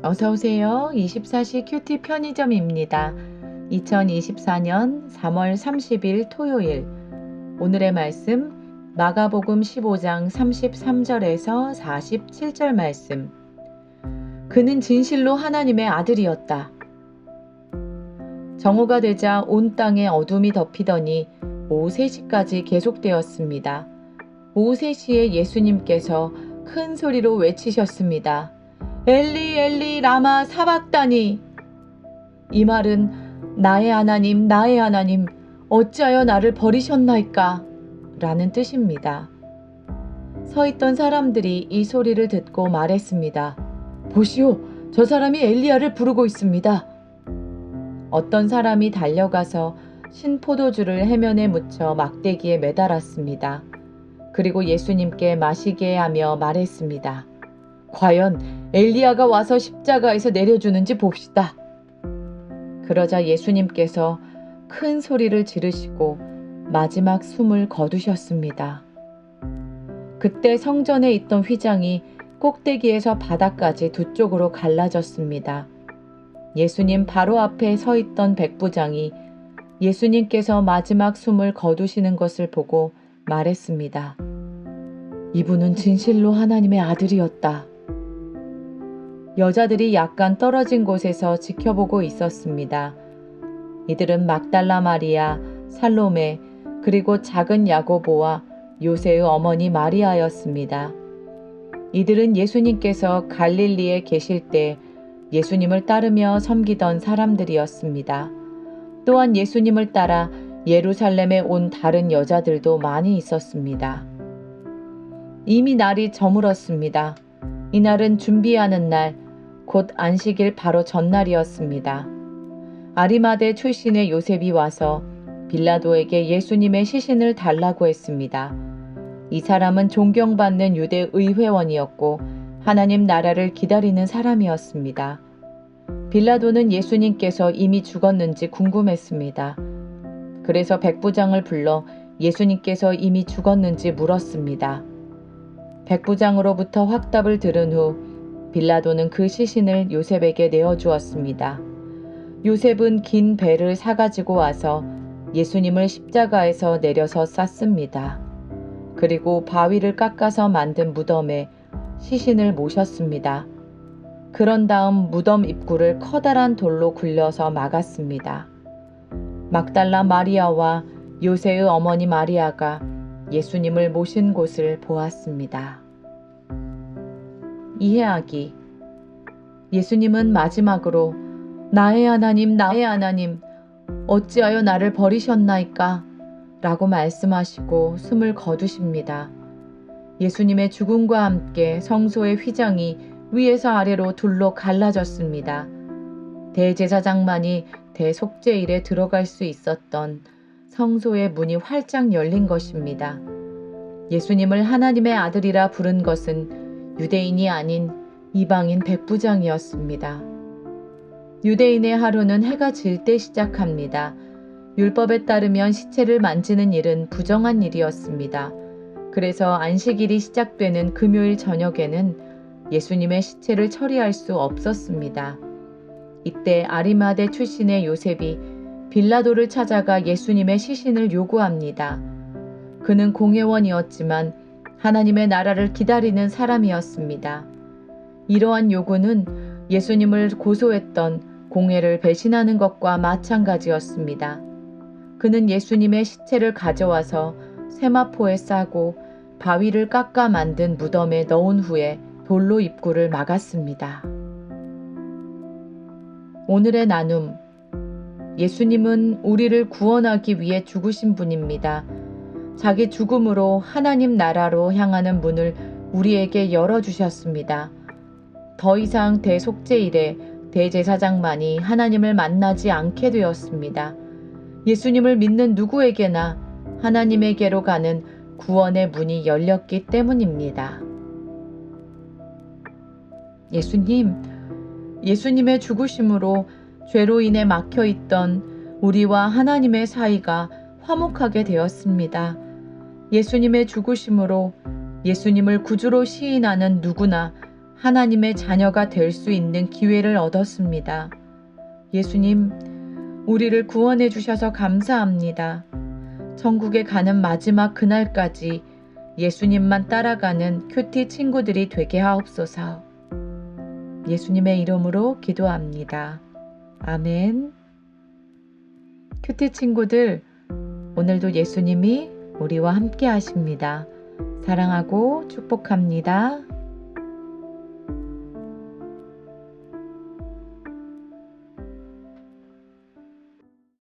어서오세요. 24시 큐티 편의점입니다. 2024년 3월 30일 토요일. 오늘의 말씀 마가복음 15장 33절에서 47절 말씀. 그는 진실로 하나님의 아들이었다. 정오가 되자 온 땅에 어둠이 덮이더니 오후 3시까지 계속되었습니다. 오후 3시에 예수님께서 큰 소리로 외치셨습니다. 엘리 엘리 라마 사박다니. 이 말은 나의 하나님 나의 하나님 어찌하여 나를 버리셨나이까 라는 뜻입니다. 서 있던 사람들이 이 소리를 듣고 말했습니다. 보시오, 저 사람이 엘리야를 부르고 있습니다. 어떤 사람이 달려가서 신포도주를 해면에 묻혀 막대기에 매달았습니다. 그리고 예수님께 마시게 하며 말했습니다. 과연 엘리야가 와서 십자가에서 내려주는지 봅시다. 그러자 예수님께서 큰 소리를 지르시고 마지막 숨을 거두셨습니다. 그때 성전에 있던 휘장이 꼭대기에서 바닥까지 두 쪽으로 갈라졌습니다. 예수님 바로 앞에 서 있던 백부장이 예수님께서 마지막 숨을 거두시는 것을 보고 말했습니다. 이분은 진실로 하나님의 아들이었다. 여자들이 약간 떨어진 곳에서 지켜보고 있었습니다. 이들은 막달라 마리아, 살로메, 그리고 작은 야고보와 요새의 어머니 마리아였습니다. 이들은 예수님께서 갈릴리에 계실 때 예수님을 따르며 섬기던 사람들이었습니다. 또한 예수님을 따라 예루살렘에 온 다른 여자들도 많이 있었습니다. 이미 날이 저물었습니다. 이날은 준비하는 날, 곧 안식일 바로 전날이었습니다. 아리마대 출신의 요셉이 와서 빌라도에게 예수님의 시신을 달라고 했습니다. 이 사람은 존경받는 유대 의회원이었고 하나님 나라를 기다리는 사람이었습니다. 빌라도는 예수님께서 이미 죽었는지 궁금했습니다. 그래서 백부장을 불러 예수님께서 이미 죽었는지 물었습니다. 백부장으로부터 확답을 들은 후 빌라도는 그 시신을 요셉에게 내어주었습니다. 요셉은 긴 배를 사가지고 와서 예수님을 십자가에서 내려서 쌌습니다. 그리고 바위를 깎아서 만든 무덤에 시신을 모셨습니다. 그런 다음 무덤 입구를 커다란 돌로 굴려서 막았습니다. 막달라 마리아와 요새의 어머니 마리아가 예수님을 모신 곳을 보았습니다. 이해하기. 예수님은 마지막으로 나의 하나님 나의 하나님 어찌하여 나를 버리셨나이까 라고 말씀하시고 숨을 거두십니다. 예수님의 죽음과 함께 성소의 휘장이 위에서 아래로 둘로 갈라졌습니다. 대제사장만이 대속죄일에 들어갈 수 있었던 성소의 문이 활짝 열린 것입니다. 예수님을 하나님의 아들이라 부른 것은 유대인이 아닌 이방인 백부장이었습니다. 유대인의 하루는 해가 질 때 시작합니다. 율법에 따르면 시체를 만지는 일은 부정한 일이었습니다. 그래서 안식일이 시작되는 금요일 저녁에는 예수님의 시체를 처리할 수 없었습니다. 이때 아리마대 출신의 요셉이 빌라도를 찾아가 예수님의 시신을 요구합니다. 그는 공회원이었지만 하나님의 나라를 기다리는 사람이었습니다. 이러한 요구는 예수님을 고소했던 공회를 배신하는 것과 마찬가지였습니다. 그는 예수님의 시체를 가져와서 세마포에 싸고 바위를 깎아 만든 무덤에 넣은 후에 돌로 입구를 막았습니다. 오늘의 나눔. 예수님은 우리를 구원하기 위해 죽으신 분입니다. 자기 죽음으로 하나님 나라로 향하는 문을 우리에게 열어주셨습니다. 더 이상 대속죄일에 대제사장만이 하나님을 만나지 않게 되었습니다. 예수님을 믿는 누구에게나 하나님에게로 가는 구원의 문이 열렸기 때문입니다. 예수님의 죽으심으로 죄로 인해 막혀있던 우리와 하나님의 사이가 화목하게 되었습니다. 예수님의 죽으심으로 예수님을 구주로 시인하는 누구나 하나님의 자녀가 될 수 있는 기회를 얻었습니다. 예수님, 우리를 구원해 주셔서 감사합니다. 천국에 가는 마지막 그날까지 예수님만 따라가는 큐티 친구들이 되게 하옵소서. 예수님의 이름으로 기도합니다. 아멘. 큐티 친구들, 오늘도 예수님이 우리와 함께 하십니다. 사랑하고 축복합니다.